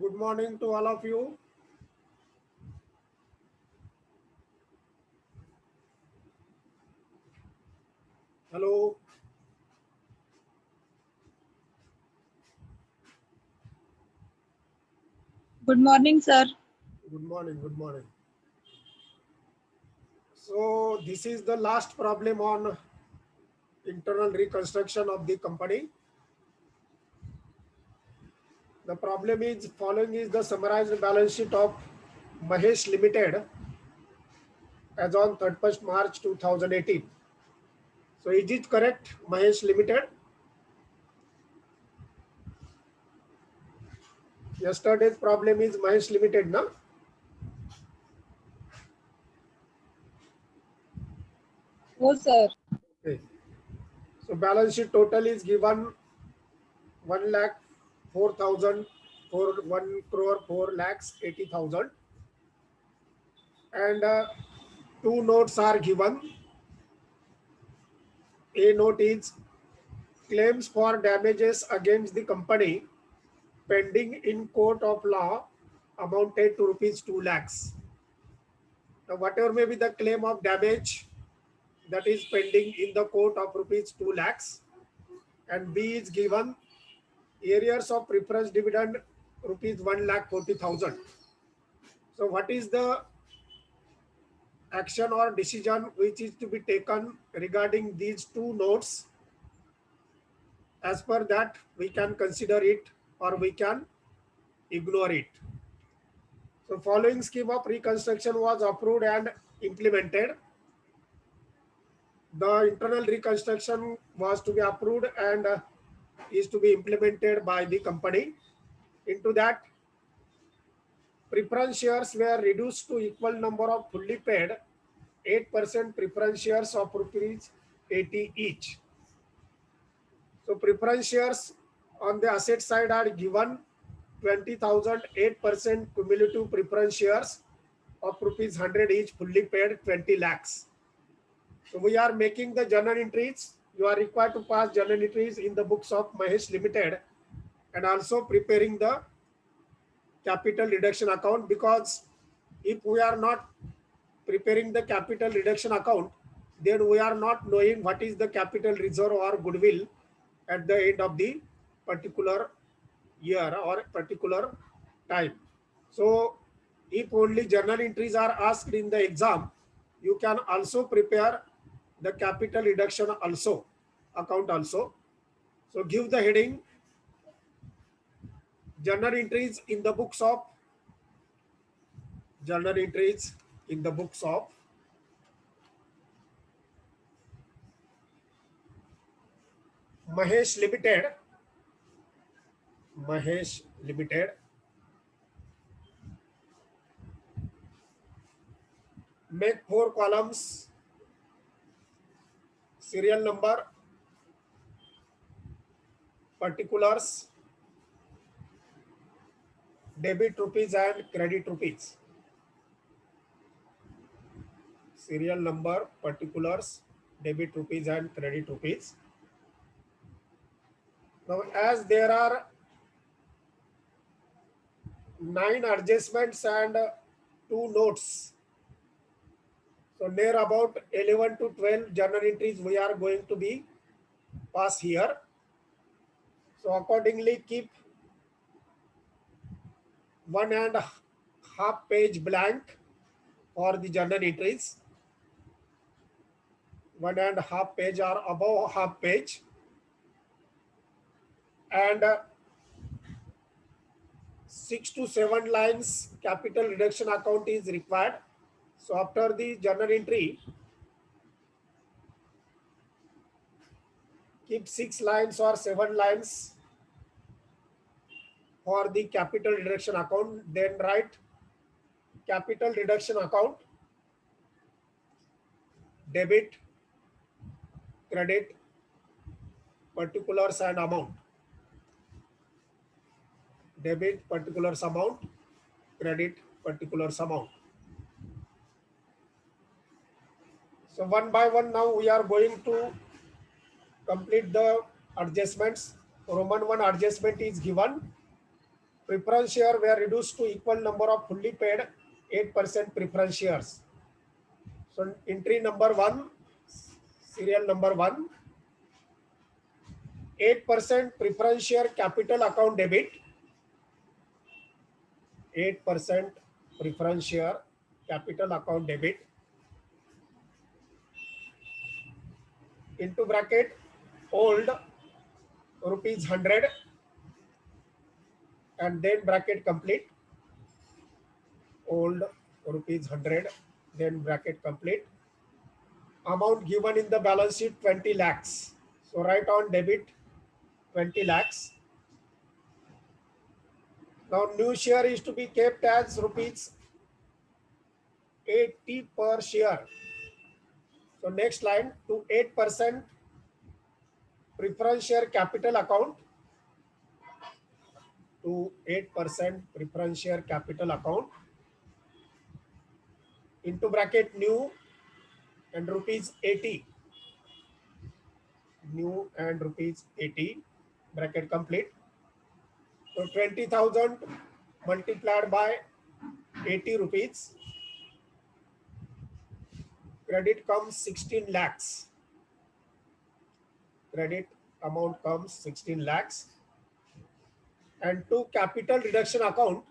Good morning to all of you. Hello. Good morning, sir. Good morning. Good morning. So this is the last problem on internal reconstruction of the company. The problem is following is the summarized balance sheet of Mahesh Limited as on 31st March 2018. So is it correct, Mahesh Limited? Yesterday's problem is Mahesh Limited, na? Oh, sir. Okay. So balance sheet total is given 1,04,000 for 1 crore 4 lakhs 80,000, and two notes are given. A note is claims for damages against the company pending in court of law amounted to rupees 2 lakhs. Now, whatever may be the claim of damage that is pending in the court of rupees 2 lakhs, and B is given arrears of preference dividend rupees 1,40,000. So, what is the action or decision which is to be taken regarding these two notes? As per that, we can consider it or we can ignore it. So following scheme of reconstruction was approved and implemented. The internal reconstruction was to be approved and is to be implemented by the company. Into that, preference shares were reduced to equal number of fully paid 8% preference shares of rupees 80 each. So preference shares on the asset side are given 20,000 8% cumulative preference shares of rupees 100 each fully paid 20 lakhs. So we are making the journal entries. You are required to pass journal entries in the books of Mahesh Limited and also preparing the capital reduction account, because if we are not preparing the capital reduction account, then we are not knowing what is the capital reserve or goodwill at the end of the particular year or particular time. So if only journal entries are asked in the exam, you can also prepare the capital reduction also account also. So give the heading journal entries in the books of journal entries in the books of Mahesh Limited. Mahesh Limited. Make 4 columns, serial number, particulars, debit rupees and credit rupees. Serial number, particulars, debit rupees and credit rupees. Now, as there are 9 adjustments and 2 notes, so near about 11 to 12 journal entries we are going to be pass here. So accordingly, keep 1.5 page blank for the journal entries. 1.5 page or above half page, and 6 to 7 lines capital reduction account is required. So after the journal entry, keep 6 lines or 7 lines for the capital reduction account. Then write capital reduction account, debit, credit, particulars and amount. Debit, particulars, amount, credit, particulars, amount. So one by one now we are going to complete the adjustments. Roman 1 adjustment is given. preference share were reduced to equal number of fully paid 8% preference shares. So entry number 1, serial number 1, 8% preference share capital account debit, 8% preference share capital account debit, into bracket old rupees 100 and then bracket complete, old rupees 100 then bracket complete, amount given in the balance sheet 20 lakhs. So write on debit 20 lakhs. Now new share is to be kept as rupees 80 per share. So next line, to 8% preference share capital account, to 8% preference share capital account, into bracket new and rupees 80, new and rupees 80, bracket complete. So 20,000 multiplied by 80 rupees, credit comes 16 lakhs. Credit amount comes 16 lakhs. And to capital reduction account,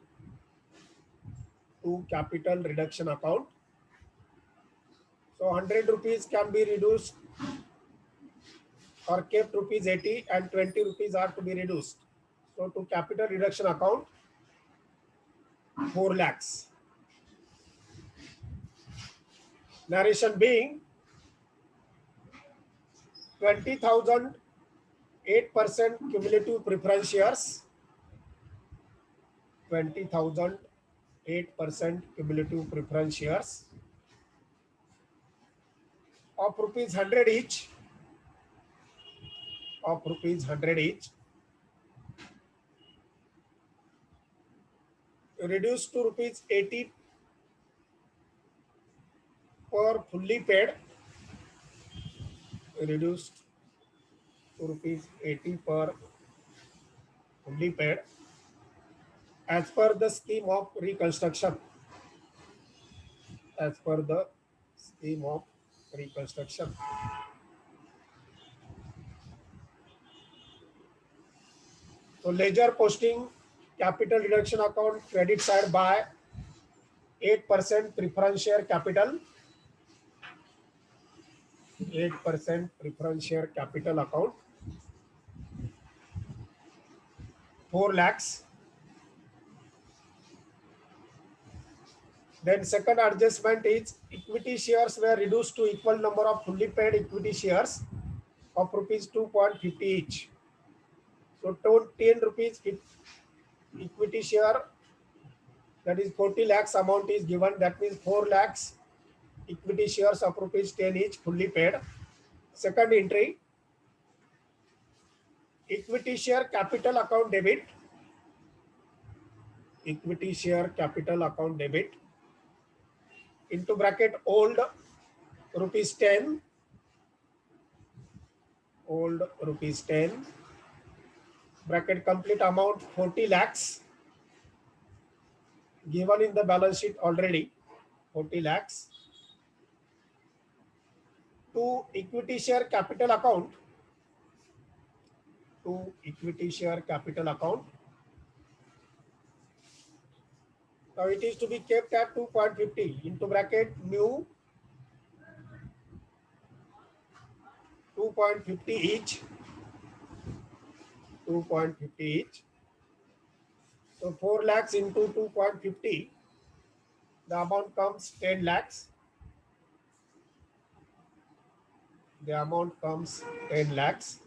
to capital reduction account, so 100 rupees can be reduced or kept rupees 80 and 20 rupees are to be reduced. So to capital reduction account, 4 lakhs. Narration being 20,000 8% cumulative preference shares, 20,000 8% cumulative preference shares of rupees 100 each, of rupees 100 each, reduced to rupees 80 per fully paid, reduced to rupees 80 per fully paid as per the scheme of reconstruction, as per the scheme of reconstruction. So ledger posting capital reduction account credit side by 8% preference share capital, 8% preference share capital account, 4 lakhs. Then second adjustment is equity shares were reduced to equal number of fully paid equity shares of rupees 2.50 each. So 10 rupees equity share, that is 40 lakhs amount is given, that means 4 lakhs equity shares of rupees 10 each fully paid. Second entry, equity share capital account debit, equity share capital account debit, into bracket old rupees 10, old rupees 10, bracket complete amount 40 lakhs given in the balance sheet already, 40 lakhs, to equity share capital account, to equity share capital account. Now it is to be kept at 2.50 into bracket new 2.50 each, 2.50 each. So 4 lakhs into 2.50, the amount comes 10 lakhs. The amount comes 10 lakhs.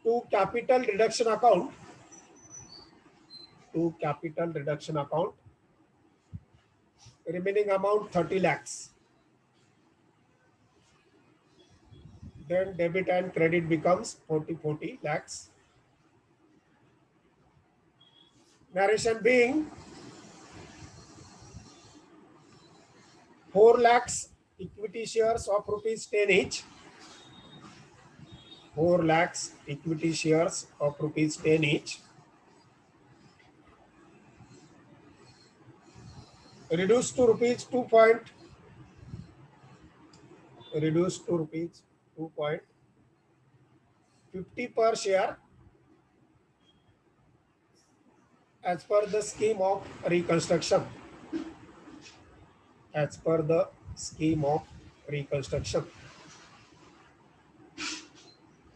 To capital reduction account, to capital reduction account, remaining amount 30 lakhs. Then debit and credit becomes 40 lakhs. Narration being 4 lakhs equity shares of rupees 10 each, 4 lakhs equity shares of rupees 10 each, reduced to rupees 2.50 per share as per the scheme of reconstruction. As per the scheme of reconstruction.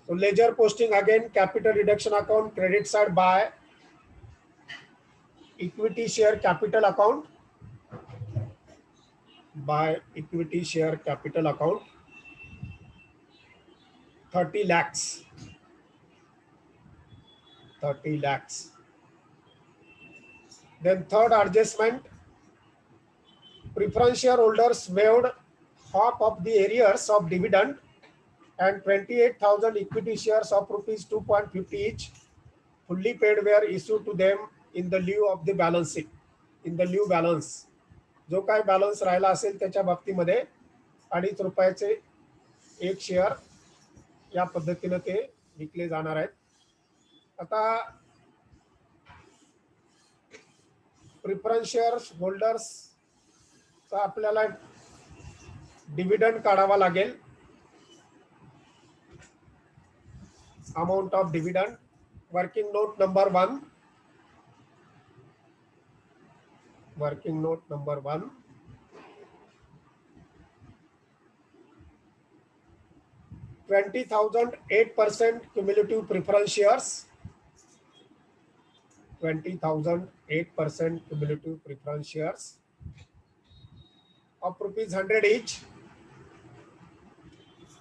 So ledger posting again, capital reduction account, credit side by equity share capital account, by equity share capital account, 30 lakhs. 30 lakhs. Then third adjustment, preference shareholders waived half of the arrears of dividend and 28,000 equity shares of rupees 2.50 each fully paid were issued to them in the lieu of the balancing. In the lieu balance. जो काय balance राहिला असेल त्याच्या बाबतीमध्ये 2.5 रुपयाचे एक share या पद्धतीने ते विकले जाणार आहेत. आता प्रिफरन्स शेअर्स होल्डर्स चा आपल्याला डिव्हिडंड काढावा लागेल. Amount of dividend, working note number 1. Working note number 1. $20,000 8% cumulative preference shares. 20,000 8% cumulative preference shares of rupees 100 each.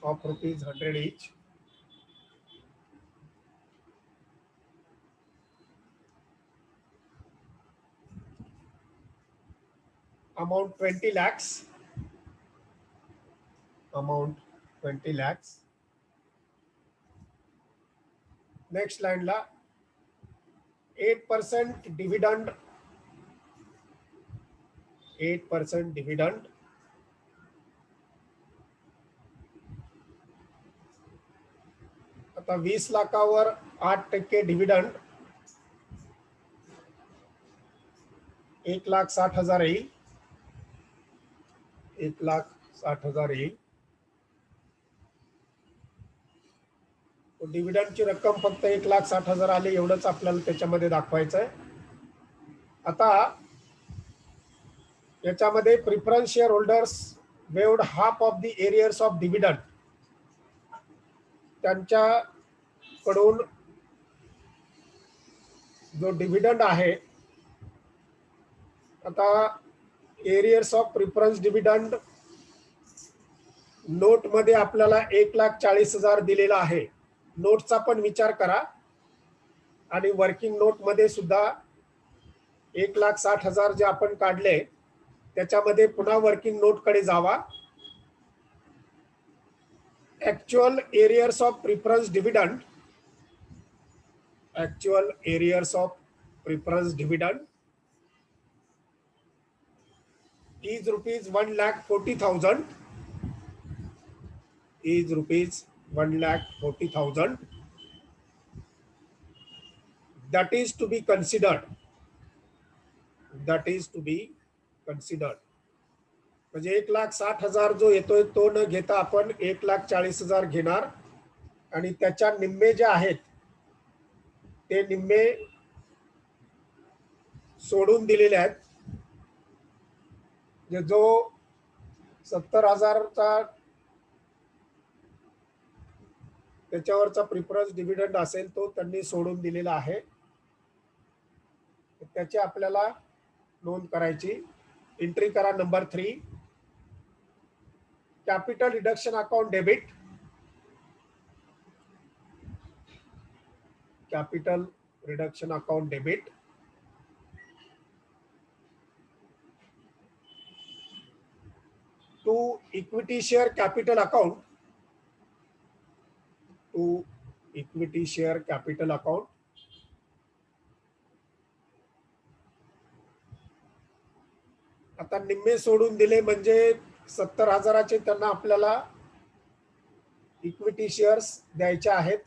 Of rupees 100 each. Amount 20 lakhs. Amount 20 lakhs. Next line la 8% dividend. 8% dividend. आता 20 लाखावर 8% dividend 1,60,000 येईल. 1,60,000 येईल. डिव्हिडंडची रक्कम फक्त 1,60,000 आली एवढंच आपल्याला त्याच्यामध्ये दाखवायचं आहे. आता याच्यामध्ये preference share holders waived half of the arrears of dividend. त्यांच्याकडून जो डिव्हिडंड आहे, आता arrears of preference dividend note मध्ये आपल्याला 1,40,000 दिलेला आहे. नोटचा पण विचार करा आणि वर्किंग नोट मध्ये सुद्धा 1,60,000 जे आपण काढले त्याच्यामध्ये पुन्हा वर्किंग नोट कडे जावा. Actual arrears of preference dividend, actual arrears of preference dividend is rupees 1,40,000. Is rupees 1,40,000. That is to be considered. That is to be considered. म्हणजे 1,60,000 जो येतोय तो न घेता आपण 1,40,000 घेणार आणि त्याच्या निम्मे जे आहेत ते निम्मे सोडून दिलेले आहेत. जो 70,000चा त्याच्यावरचा प्रिफरन्स डिव्हिडंड असेल तो त्यांनी सोडून दिलेला आहे. त्याची आपल्याला नोंद करायची. एंट्री करा number 3. Capital reduction account debit. Capital reduction account debit to equity share capital account. To equity share capital account. आता निम्मे सोडून दिले म्हणजे 70,000चे त्यांना आपल्याला इक्विटी शेअर्स द्यायचे आहेत.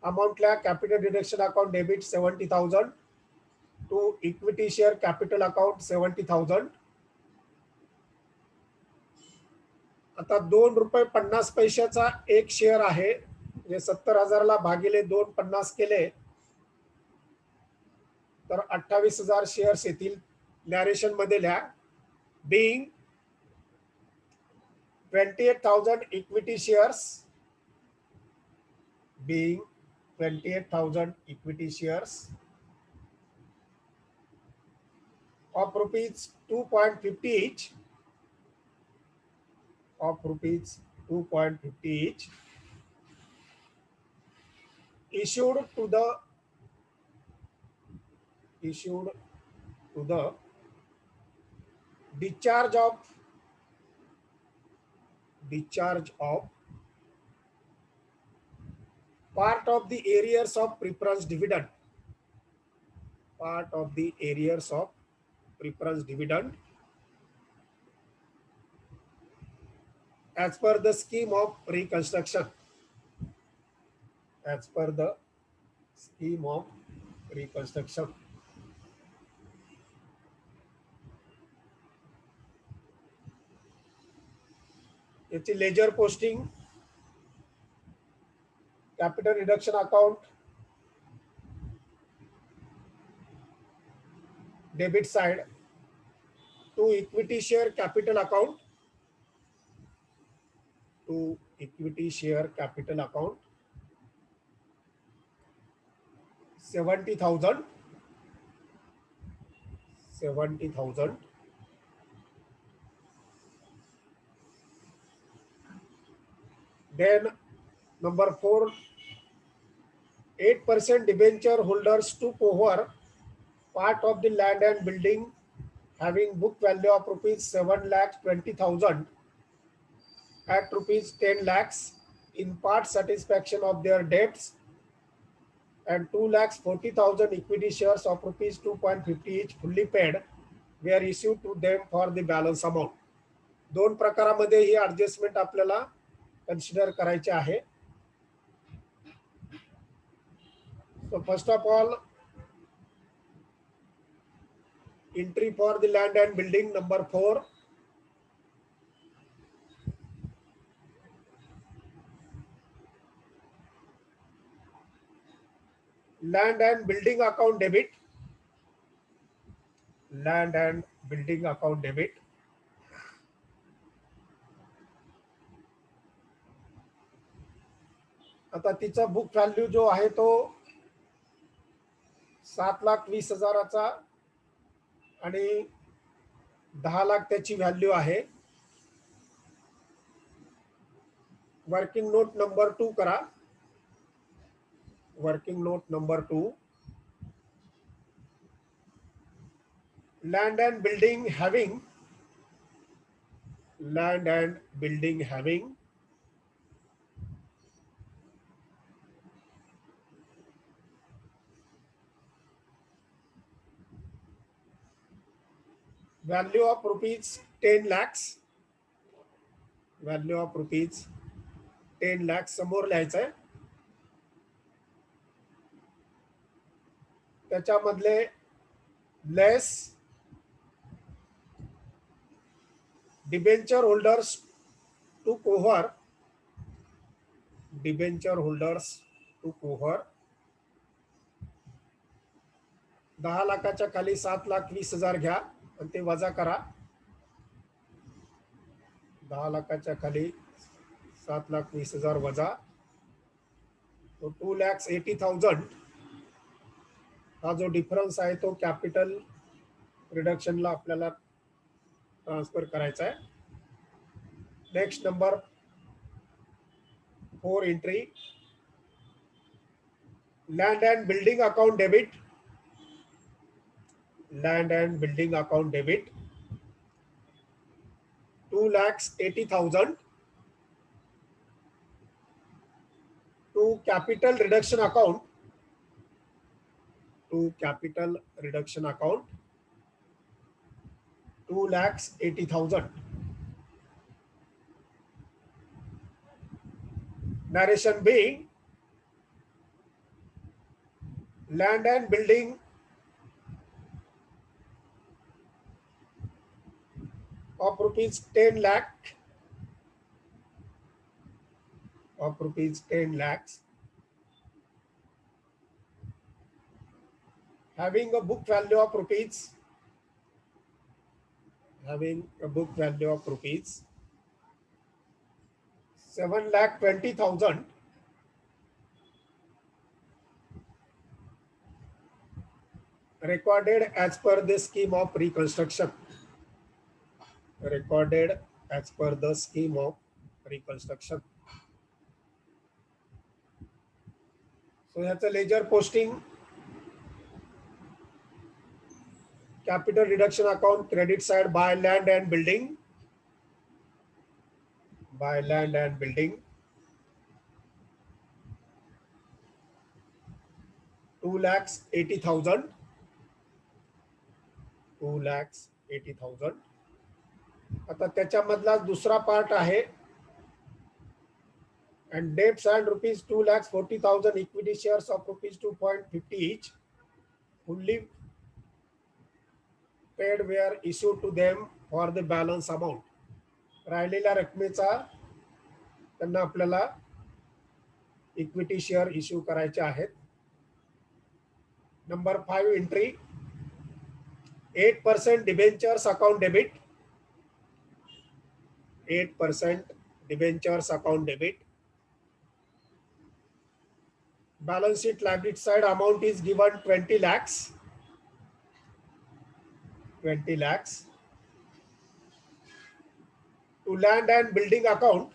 अमाउंटला capital reduction account debit 70,000. to equity share capital account 70,000. आता ₹2.50 एक शेअर आहे, म्हणजे 70,000ला भागिले 2.50 केले तर 28,000 शेअर्स येतील. नॅरेशन मध्ये लिहा, being 28,000 equity shares, being 28,000 equity shares of rupees 2.50 each, of rupees 2.50 each, issued to the discharge of part of the arrears of preference dividend, part of the arrears of preference dividend as per the scheme of reconstruction, as per the scheme of reconstruction. याची ledger posting, capital reduction account, debit side, to equity share capital account, to equity share capital account 70,000, then number 4, 8% debenture holders to cover part of the land and building having book value of rupees 7,20,000 at rupees 10 lakhs in part satisfaction of their debts, and 2,40,000 equity shares of rupees 2.50 each fully paid were issued to them for the balance amount. दोन प्रकारामध्ये ही adjustment आपल्याला consider करायची आहे. So first of all, entry for the land and building number 4. Land and building account debit, land and building account debit. आता तिचा book value जो आहे तो 7,20,000 आणि 10 लाख त्याची व्हॅल्यू आहे. वर्किंग नोट नंबर 2 करा. Working note number 2, land and building having value of rupees 10 lakhs, value of rupees 10 lakhs समोर लिहायचं आहे. त्याच्यामधले less debenture holders to cover, debenture holders to cover 10 लाखाच्या खाली 7,20,000 घ्या आणि ते वजा करा. 10 लाखाच्या खाली 7,20,000 वजा, तो 2,80,000 हा जो डिफरन्स आहे तो कॅपिटल रिडक्शनला आपल्याला ट्रान्सफर करायचा आहे. Next number 4 entry, land and building account debit, land and building account debit 2,80,000 to capital reduction account, to capital reduction account 2,80,000. Narration being, land and building rupees 10 lakh, of rupees 10 lakhs, having a book value of rupees, having a book value of rupees 7,20,000, recorded as per the scheme of reconstruction, recorded as per the scheme of reconstruction. So ह्याचं ledger posting, capital reduction account, credit side, buy land and building, buy land and building, 2,80,000, 2,80,000. आता त्याच्यामधला दुसरा part आहे, and debts and rupees 2,40,000 equity shares of rupees 2.50 each, fully paid were issued to them for the balance amount. राहिलेल्या रकमेचा त्यांना आपल्याला equity share issue करायचे आहेत. Number 5 entry, 8% debentures account debit, 8% debentures account debit. Balance sheet liability side amount is given 20 lakhs, 20 lakhs. To land and building account,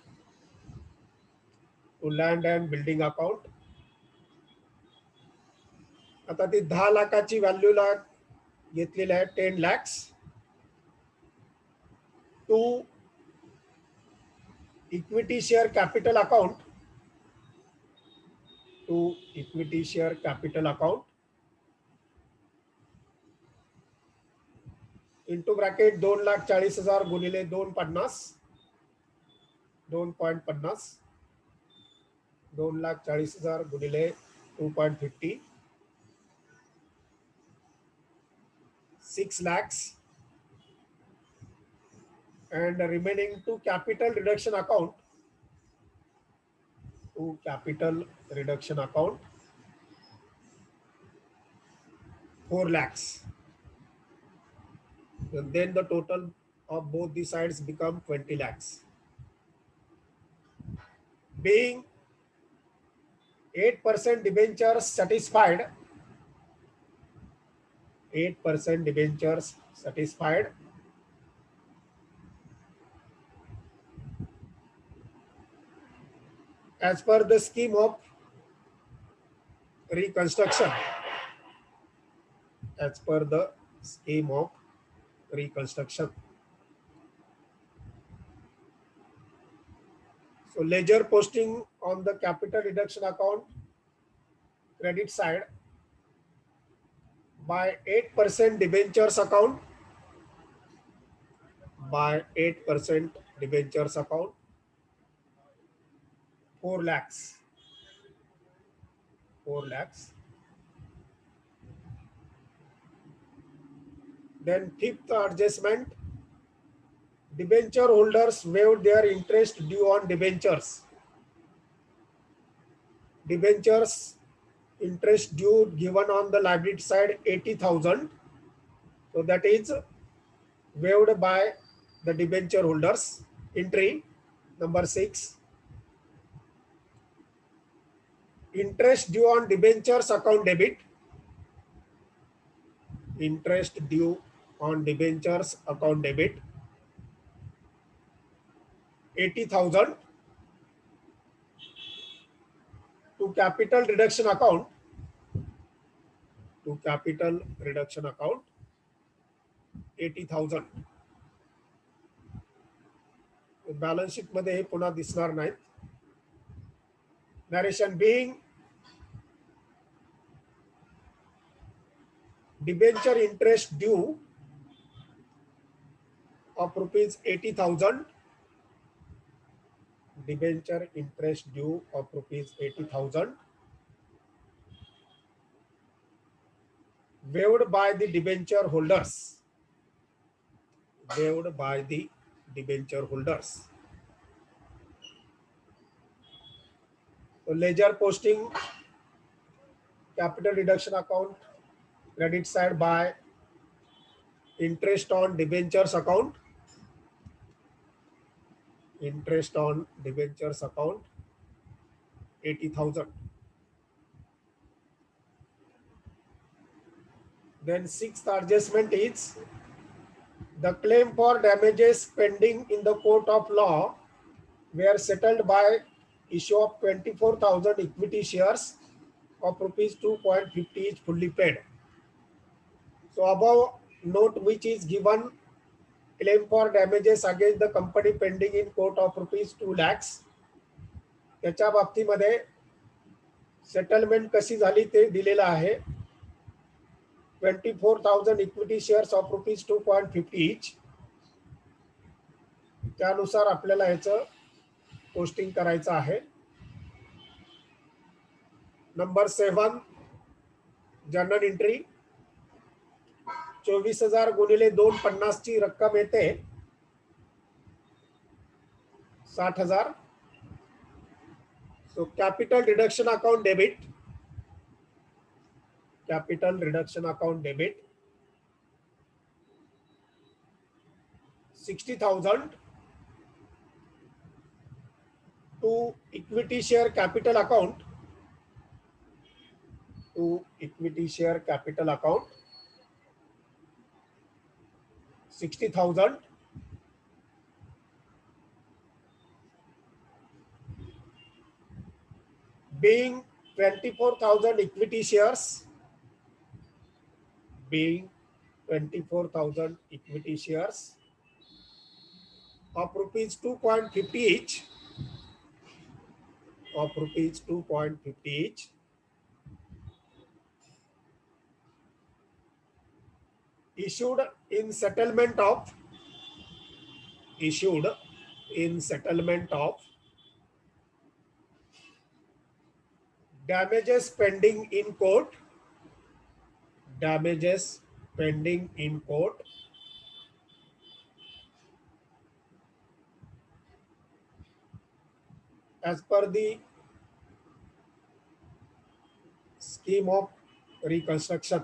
to land and building account, आता ती 10 लाखाची व्हॅल्यूला घेतलेली आहे, 10 lakhs. To equity share capital account, to equity share capital account, into bracket 2,40,000 गुणिले 2.50, 2.50, 2,40,000 गुणिले 2.50, 6 lakhs, and remaining to capital reduction account, to capital reduction account, 4 lakhs. And then the total of both the sides become 20 lakhs. Being 8% debentures satisfied, 8% debentures satisfied, as per the scheme of reconstruction, as per the scheme of reconstruction. So ledger posting on the capital reduction account, credit side, by 8% debentures account, by 8% debentures account, 4 lakhs, 4 lakhs. Then fifth adjustment, debenture holders waived their interest due on debentures. Debentures interest due given on the liability side 80,000. So that is waived by the debenture holders. Entry number 6. Interest due on debentures account debit. Interest due on debentures account debit 80,000 to capital reduction account, to capital reduction account 80,000. balance sheet मध्ये हे पुन्हा दिसणार नाही. Narration being debenture interest due of rupees 80,000, debenture interest due of rupees 80,000 waived by the debenture holders, waived by the debenture holders. So ledger posting, capital reduction account, credit side by interest on debentures account, interest on debentures account 80,000. Then sixth adjustment is the claim for damages pending in the court of law were settled by issue of 24,000 equity shares of rupees 2.50 each fully paid. So above note which is given claim for damages against the company pending in court of rupees 2 lakhs. त्याच्या बाबतीमध्ये settlement कशी झाली ते दिलेलं आहे. 24,000 equity shares of rupees 2.50 etch. त्यानुसार आपल्याला याचं पोस्टिंग करायचं आहे. नंबर 7 जनरल एंट्री 24,000 गुणिले 250 ची रक्कम येते 60,000. So capital reduction account debit, capital reduction account debit 60,000 to equity share capital account, to equity share capital account 60,000 being 24,000 equity shares, being 24,000 equity shares of rupees 2.50 each, of rupees 2.50 each, issued in settlement of, issued in settlement of damages pending in court, damages pending in court as per the scheme of reconstruction,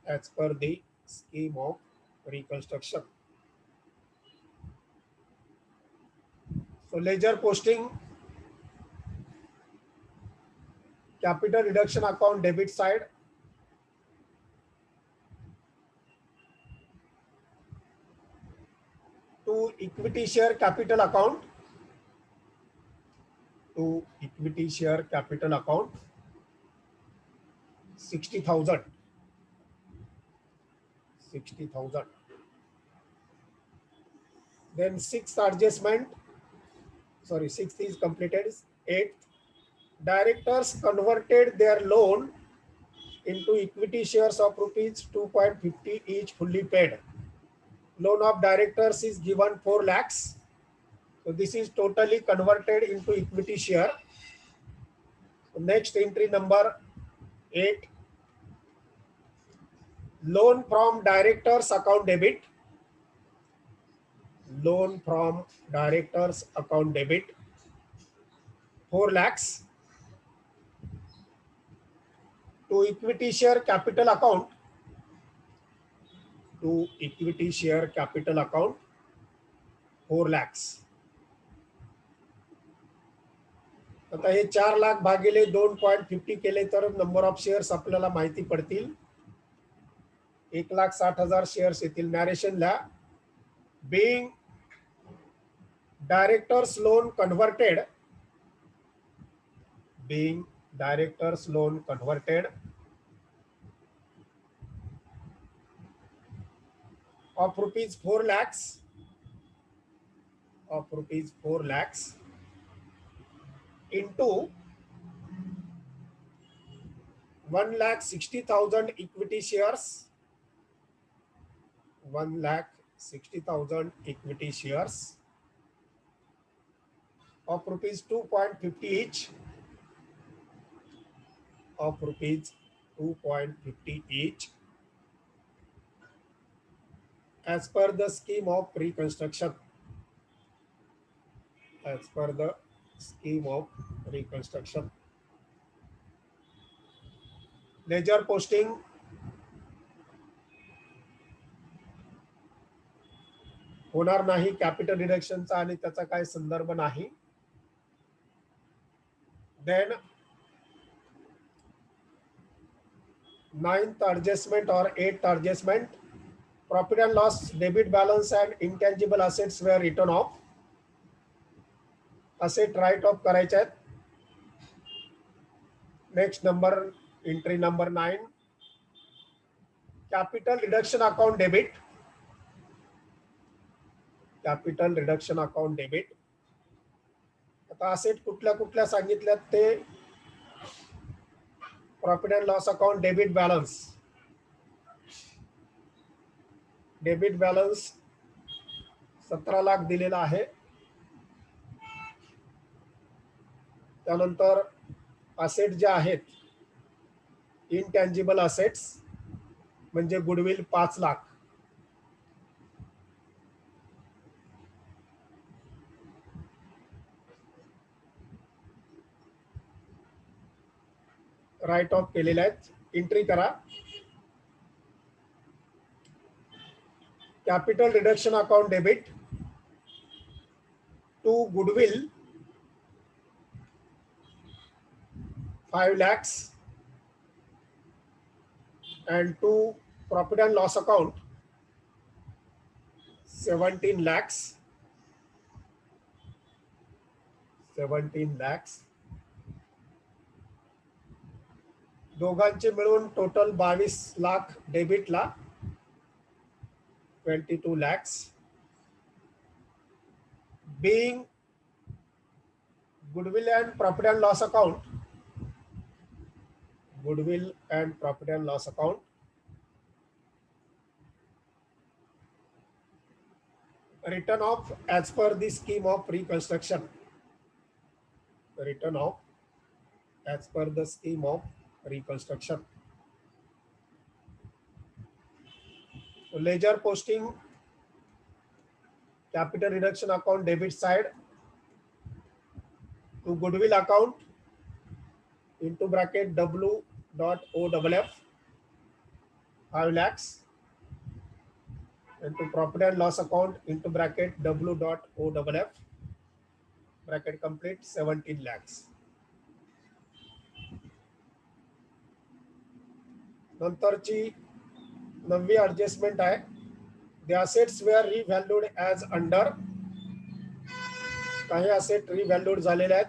as per the scheme of reconstruction. So ledger posting, capital reduction account debit side to equity share capital account, to equity share capital account 60,000, 60,000. Then sixth adjustment, sorry, sixth is completed. Eighth, directors converted their loan into equity shares of rupees 2.50 each fully paid. Loan of directors is given 4 lakhs. So this is totally converted into equity share. So next entry number 8, loan from directors account debit, loan from directors account debit 4 lakhs to equity share capital account, to equity share capital account 4 lakhs. आता हे 4 लाख भागिले 2.50 केले तर number of shares आपल्याला माहिती पडतील. 1,60,000 shares येतील. नॅरेशनला being directors loan converted, being directors loan converted of rupees 4 lakhs, of rupees 4 lakhs into 1,60,000 equity shares, 1,60,000 equity shares of rupees 2.50 each, of rupees 2.50 each as per the scheme of reconstruction. As per the scheme of reconstruction. Ledger posting होणार नाही, capital डिडक्शनचा आणि त्याचा काय संदर्भ नाही. Then 9th adjustment or 8th adjustment, profit and loss debit balance and intangible assets were written off. Asset write off करायचे आहेत. Next number entry number 9, capital reduction account debit. Capital reduction account debit. आता asset कुठल्या कुठल्या सांगितल्यात ते, profit and loss account debit balance. Debit balance 17 lakh दिलेला आहे. त्यानंतर असेट जे आहेत इनटँजिबल असेट्स म्हणजे गुडविल 5 लाख. राईट ऑफ केलेले आहेत. एंट्री करा. Capital reduction account debit to goodwill 5 lakhs and to profit and loss account 17 lakhs. 17 lakhs. दोघांचे मिळून टोटल 22 लाख डेबिटला 22 lakhs. Being goodwill and profit and loss account, goodwill and profit and loss account, written off as per the scheme of reconstruction. Written off as per the scheme of reconstruction. So ledger posting, capital reduction account debit side to goodwill account into bracket W.OFF 5 lakhs and to profit and loss account into bracket W.OFF bracket complete 17 lakhs. नंतरची 9वी adjustment आहे. The assets were revalued as under. काही asset रिव्हॅल्यूड झालेले आहेत.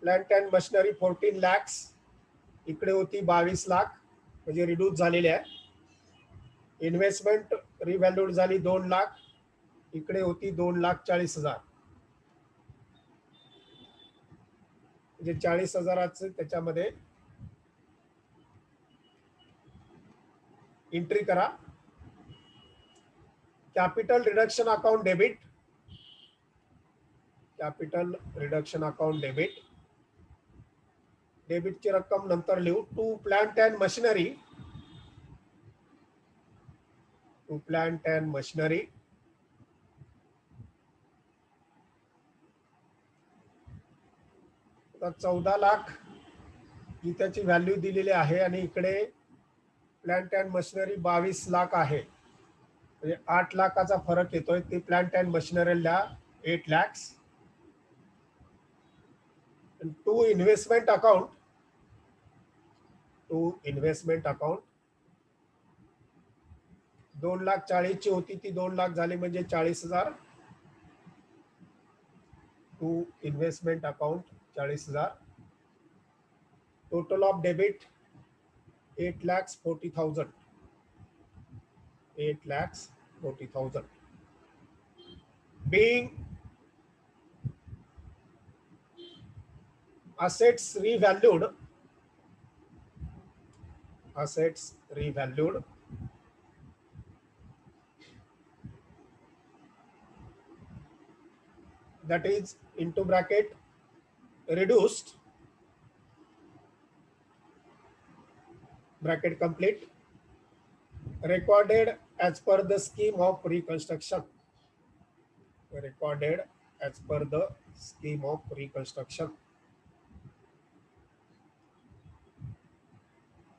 Plant and machinery 14 lakhs, इकडे होती 22 लाख म्हणजे reduce झालेली आहे. इन्व्हेस्टमेंट रिव्हॅल्यूड झाली 2 लाख, इकडे होती 2,40,000 म्हणजे 40,000चे त्याच्यामध्ये एंट्री करा. Capital reduction account debit. Capital reduction account debit. डेबिटची रक्कम नंतर लिहू. To plant and machinery. To plant and machinery. आता 14 लाख ही त्याची व्हॅल्यू दिलेली आहे आणि इकडे प्लांट अँड मशिनरी 22 लाख आहे म्हणजे 8 लाखाचा फरक येतोय. ती प्लांट अँड मशिनरीला 8 lakhs. To investment account. To investment account 2,40,000 ची होती ती 2 लाख झाली म्हणजे 40,000. To investment account 40,000. Total of debit 8,40,000. 8,40,000. Being assets revalued. Assets revalued. That is into bracket reduced bracket complete. Recorded as per the scheme of reconstruction. Recorded as per the scheme of reconstruction.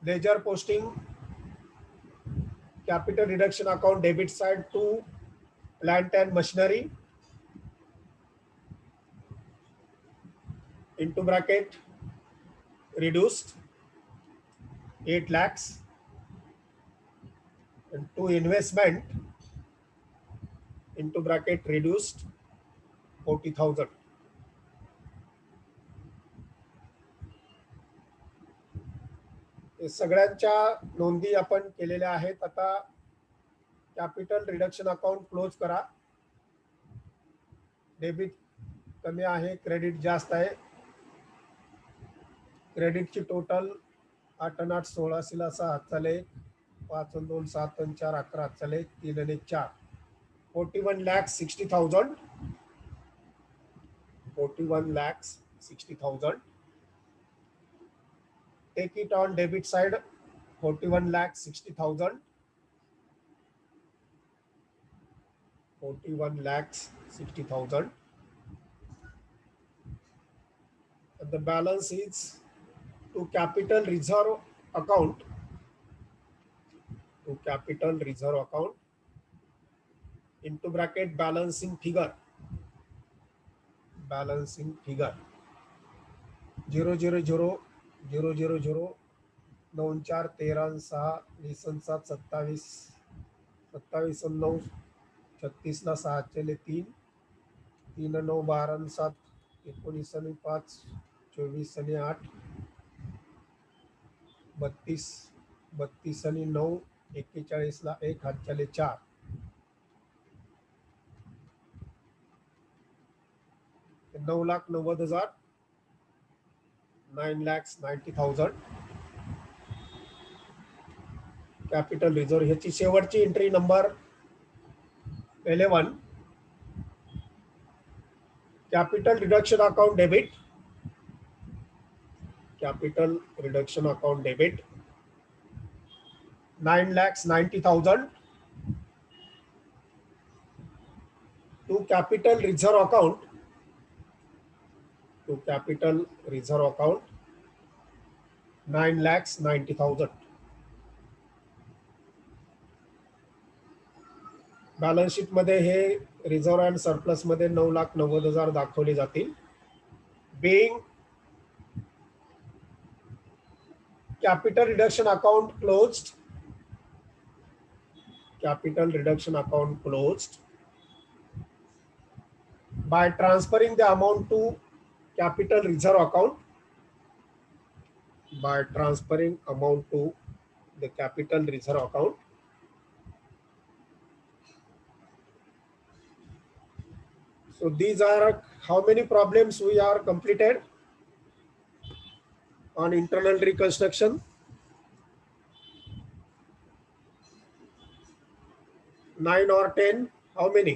Ledger posting, capital reduction account debit side to plant and machinery, into bracket reduced 8 lakhs, and to investment, into bracket reduced 40,000. सगळ्यांच्या नोंदी आपण केलेल्या आहेत. आता capital reduction account close करा. Debit कमी आहे, credit जास्त आहे. क्रेडिटची टोटल 8 आणि 8 16 6 हातचा लेख 5 आणि 2 7 आणि 4 11 हातचा लेख 3 आणि 4 41,60,000. 41,60,000. Take it on debit side 41,60,000. 41,60,000. And the balance is to capital reserve account. To capital reserve account, into bracket balancing figure. Balancing figure 000 000 9 4 13 6 20 7 27 27 9 36 ला 6 3 3 9 12 7 19 आणि 5 24 आणि 8 32 32 आणि 9 41 ला 1 हातच्याले 4 9,90,000. 9,90,000 कॅपिटल रिझर्व. ह्याची शेवटची entry number 11, capital reduction account debit. Capital reduction account debit 9,90,000 to capital reserve account. To capital reserve account 9,90,000. Balance sheet मध्ये हे reserve and surplus मध्ये 9,90,000 दाखवले जातील. Being capital reduction account closed. Capital reduction account closed by transferring the amount to capital reserve account. By transferring amount to the capital reserve account. So these are how many problems we are completed on internal reconstruction. 9 or 10, how many?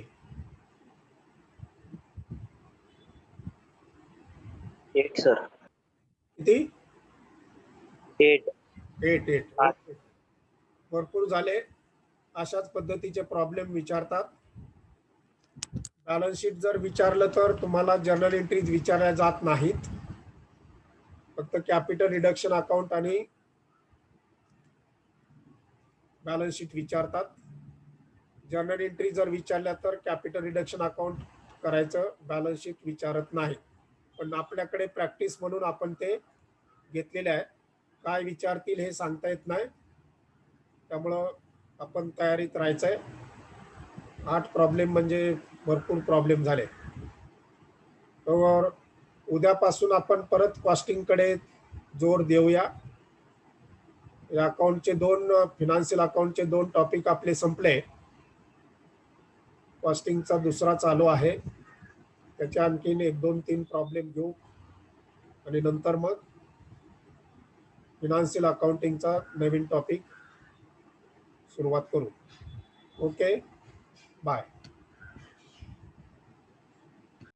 8 sir. किती? 8. 8. भरपूर झाले. अशाच पद्धतीचे problem विचारतात. Balance sheet जर विचारलं तर तुम्हाला जर्नल एंट्रीज विचारल्या जात नाहीत. फक्त कॅपिटल रिडक्शन अकाउंट आणि बॅलन्स शीट विचारतात. जर्नल एंट्री जर विचारल्या तर कॅपिटल रिडक्शन अकाउंट करायचं, बॅलन्स शीट विचारत नाही. पण आपल्याकडे प्रॅक्टिस म्हणून आपण ते घेतलेले आहे. काय विचारतील हे सांगता येत नाही, त्यामुळं आपण तयारीत राहायचंय. 8 प्रॉब्लेम म्हणजे भरपूर प्रॉब्लेम झाले. तर उद्यापासून आपण परत कॉस्टिंगकडे जोर देऊया. या अकाउंटचे 2 फिनान्शियल अकाउंटचे 2 टॉपिक आपले संपले. कॉस्टिंगचा दुसरा चालू आहे. त्याच्या आणखीन 1 2 3 प्रॉब्लेम घेऊ आणि नंतर मग फिनान्शियल अकाउंटिंगचा नवीन टॉपिक सुरुवात करू. Okay, bye.